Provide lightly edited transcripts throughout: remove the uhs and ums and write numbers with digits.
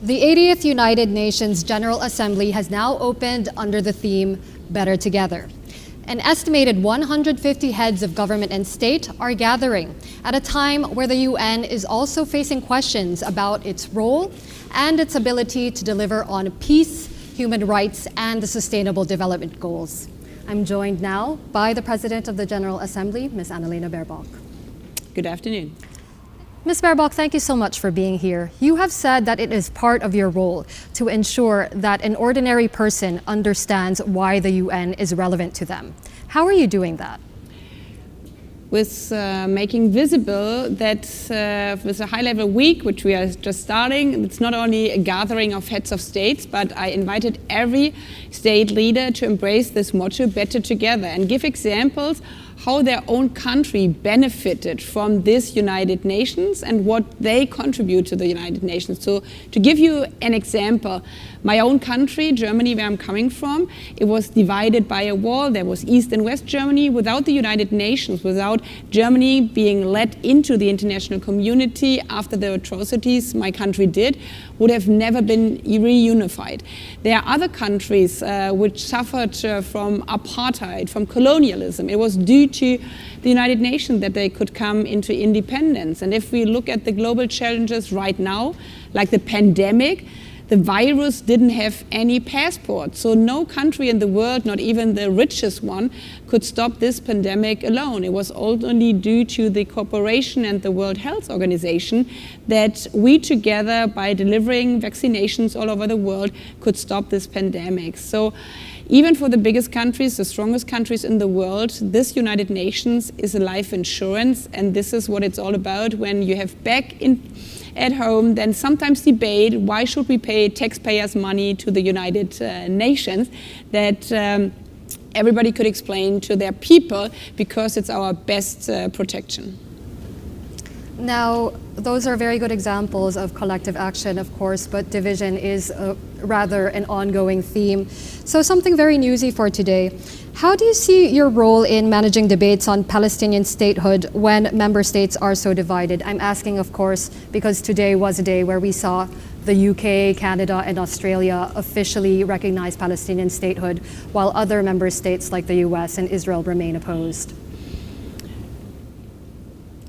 The 80th United Nations General Assembly has now opened under the theme, Better Together. An estimated 150 heads of government and state are gathering at a time where the UN is also facing questions about its role and its ability to deliver on peace, human rights, and the Sustainable Development Goals. I'm joined now by the President of the General Assembly, Ms. Annalena Baerbock. Good afternoon. Ms. Baerbock, thank you so much for being here. You have said that it is part of your role to ensure that an ordinary person understands why the UN is relevant to them. How are you doing that? With making visible that with a high-level week, which we are just starting, it's not only a gathering of heads of states, but I invited every state leader to embrace this motto, Better Together, and give examples how their own country benefited from this United Nations and what they contribute to the United Nations. So to give you an example, my own country, Germany, where I'm coming from, it was divided by a wall. There was East and West Germany. Without the United Nations, without Germany being let into the international community after the atrocities my country did, would have never been reunified. There are other countries which suffered from apartheid, from colonialism. It was due to the United Nations that they could come into independence. And if we look at the global challenges right now, like the pandemic, the virus didn't have any passport. So no country in the world, not even the richest one, could stop this pandemic alone. It was only due to the cooperation and the World Health Organization that we together, by delivering vaccinations all over the world, could stop this pandemic. So even for the biggest countries, the strongest countries in the world, this United Nations is a life insurance, and this is what it's all about. When you have back at home, then sometimes debate, why should we pay taxpayers' money to the United Nations, that everybody could explain to their people, because it's our best protection. Now, those are very good examples of collective action, of course, but division is rather an ongoing theme. So something very newsy for today. How do you see your role in managing debates on Palestinian statehood when member states are so divided? I'm asking, of course, because today was a day where we saw the UK, Canada, and Australia officially recognize Palestinian statehood, while other member states like the US and Israel remain opposed.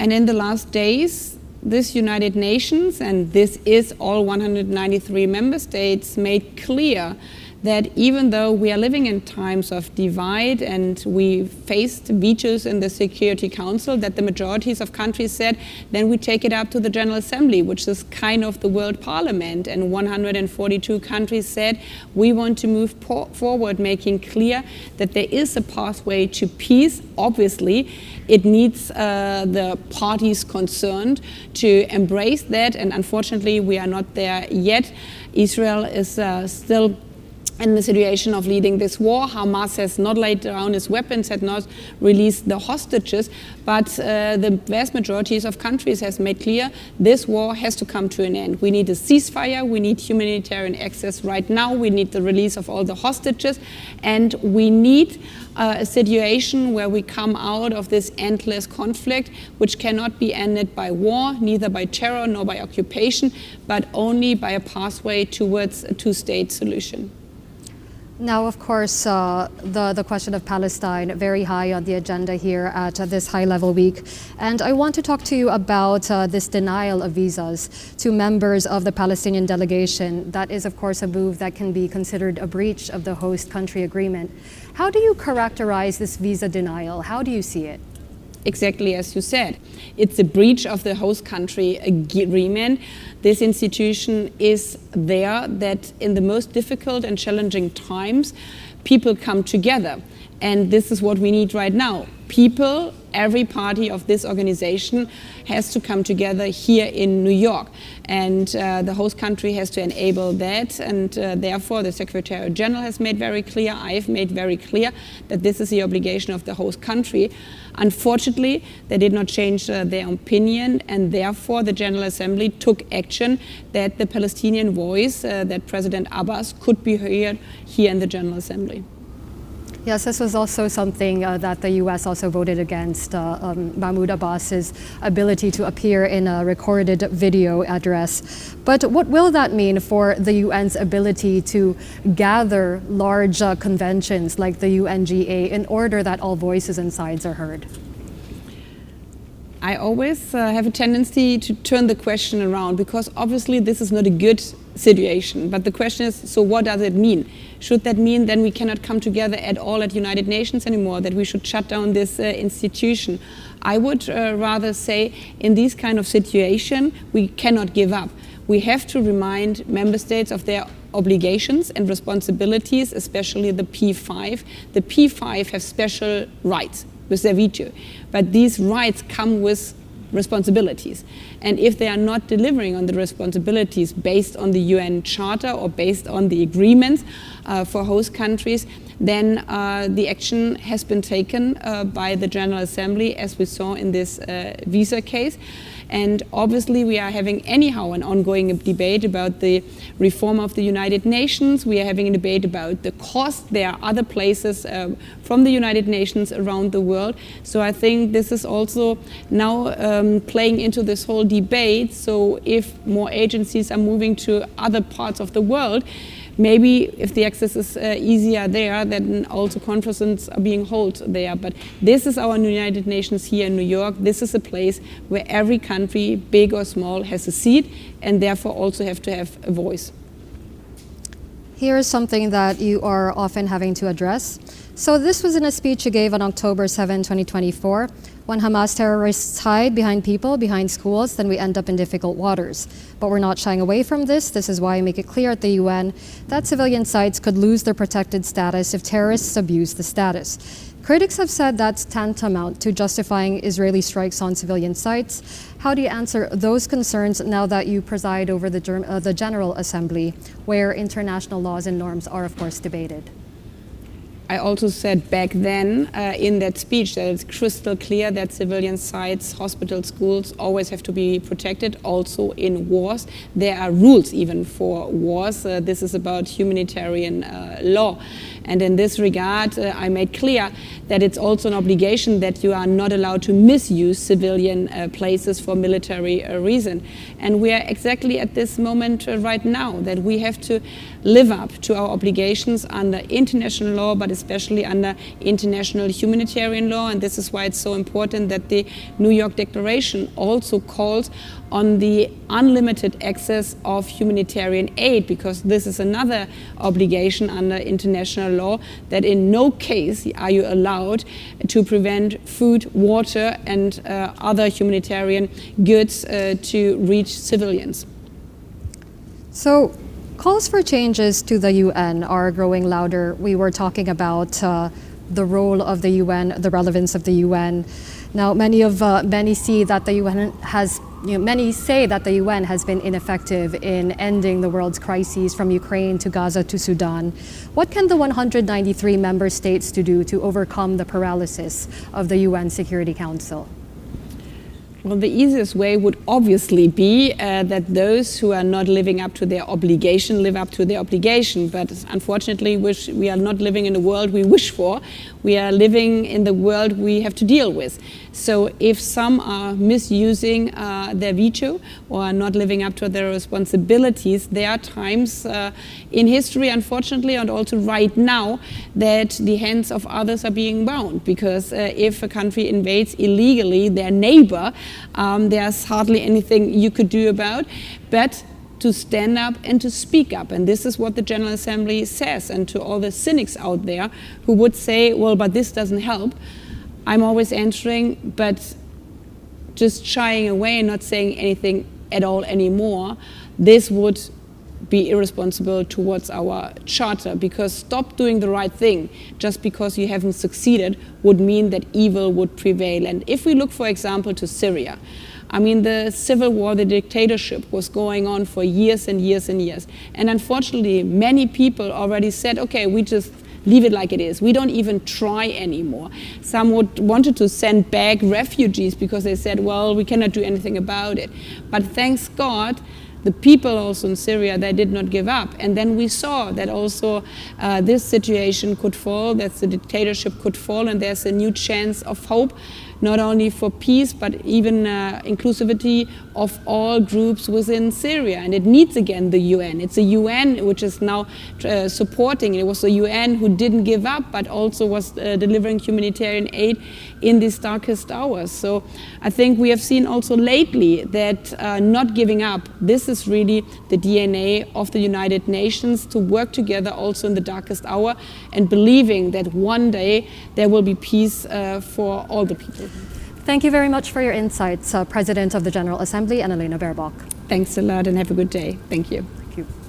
And in the last days, this United Nations, and this is all 193 member states, made clear that even though we are living in times of divide and we faced vetoes in the Security Council, that the majorities of countries said, then we take it up to the General Assembly, which is kind of the world parliament. And 142 countries said, we want to move forward, making clear that there is a pathway to peace. Obviously, it needs the parties concerned to embrace that, and unfortunately, we are not there yet. Israel is still in the situation of leading this war. Hamas has not laid down its weapons, had not released the hostages, but the vast majorities of countries has made clear this war has to come to an end. We need a ceasefire, we need humanitarian access right now, we need the release of all the hostages, and we need a situation where we come out of this endless conflict, which cannot be ended by war, neither by terror nor by occupation, but only by a pathway towards a two-state solution. Now, of course, the question of Palestine very high on the agenda here at this high-level week. And I want to talk to you about this denial of visas to members of the Palestinian delegation. That is, of course, a move that can be considered a breach of the host country agreement. How do you characterize this visa denial? How do you see it? Exactly as you said. It's a breach of the host country agreement. This institution is there that in the most difficult and challenging times, people come together. And this is what we need right now. People, every party of this organization has to come together here in New York. And the host country has to enable that. And therefore, the Secretary General has made very clear, I've made very clear that this is the obligation of the host country. Unfortunately, they did not change their opinion. And therefore, the General Assembly took action that the Palestinian voice, that President Abbas could be heard here in the General Assembly. Yes, this was also something that the U.S. also voted against, Mahmoud Abbas's ability to appear in a recorded video address. But what will that mean for the UN's ability to gather large conventions like the UNGA in order that all voices and sides are heard? I always have a tendency to turn the question around, because obviously this is not a good situation. But the question is, so what does it mean? Should that mean then we cannot come together at all at United Nations anymore, that we should shut down this institution? I would rather say in this kind of situation, we cannot give up. We have to remind member states of their obligations and responsibilities, especially the P5. The P5 have special rights with their veto, but these rights come with responsibilities. And if they are not delivering on the responsibilities based on the UN Charter or based on the agreements for host countries, then the action has been taken by the General Assembly, as we saw in this visa case. And obviously we are having anyhow an ongoing debate about the reform of the United Nations. We are having a debate about the cost. There are other places from the United Nations around the world. So I think this is also now playing into this whole debate. So if more agencies are moving to other parts of the world, maybe if the access is easier there, then also conferences are being held there. But this is our United Nations here in New York. This is a place where every country, big or small, has a seat and therefore also have to have a voice. Here is something that you are often having to address. So this was in a speech you gave on October 7, 2024. When Hamas terrorists hide behind people, behind schools, then we end up in difficult waters. But we're not shying away from this. This is why I make it clear at the UN that civilian sites could lose their protected status if terrorists abuse the status. Critics have said that's tantamount to justifying Israeli strikes on civilian sites. How do you answer those concerns now that you preside over the General Assembly, where international laws and norms are, of course, debated? I also said back then in that speech that it's crystal clear that civilian sites, hospitals, schools always have to be protected, also in wars. There are rules even for wars. This is about humanitarian law. And in this regard, I made clear that it's also an obligation that you are not allowed to misuse civilian places for military reason. And we are exactly at this moment right now, that we have to live up to our obligations under international law, but especially under international humanitarian law. And this is why it's so important that the New York Declaration also calls on the unlimited access of humanitarian aid, because this is another obligation under international law, that in no case are you allowed to prevent food, water and other humanitarian goods to reach civilians. So calls for changes to the UN are growing louder. We were talking about the role of the UN, the relevance of the UN. Now, many see that the UN has many say that the UN has been ineffective in ending the world's crises from Ukraine to Gaza to Sudan. What can the 193 member states do to overcome the paralysis of the UN Security Council? Well, the easiest way would obviously be that those who are not living up to their obligation live up to their obligation. But unfortunately, we are not living in the world we wish for. We are living in the world we have to deal with. So if some are misusing their veto or are not living up to their responsibilities, there are times in history, unfortunately, and also right now, that the hands of others are being bound. Because if a country invades illegally their neighbor, there's hardly anything you could do about, but to stand up and to speak up. And this is what the General Assembly says. And to all the cynics out there who would say, well, but this doesn't help, I'm always answering, but just shying away and not saying anything at all anymore, this would be irresponsible towards our charter, because stop doing the right thing just because you haven't succeeded would mean that evil would prevail. And if we look, for example, to Syria, I mean, the civil war, the dictatorship was going on for years and years and years. And unfortunately, many people already said, okay, we just leave it like it is. We don't even try anymore. Some wanted to send back refugees because they said, well, we cannot do anything about it. But thanks God, the people also in Syria, they did not give up. And then we saw that also this situation could fall, that the dictatorship could fall, and there's a new chance of hope, not only for peace, but even inclusivity of all groups within Syria. And it needs, again, the UN. It's the UN which is now supporting. It was the UN who didn't give up, but also was delivering humanitarian aid in these darkest hours. So I think we have seen also lately that not giving up, this is really the DNA of the United Nations, to work together also in the darkest hour, and believing that one day there will be peace for all the people. Thank you very much for your insights, President of the General Assembly, Annalena Baerbock. Thanks a lot and have a good day. Thank you. Thank you.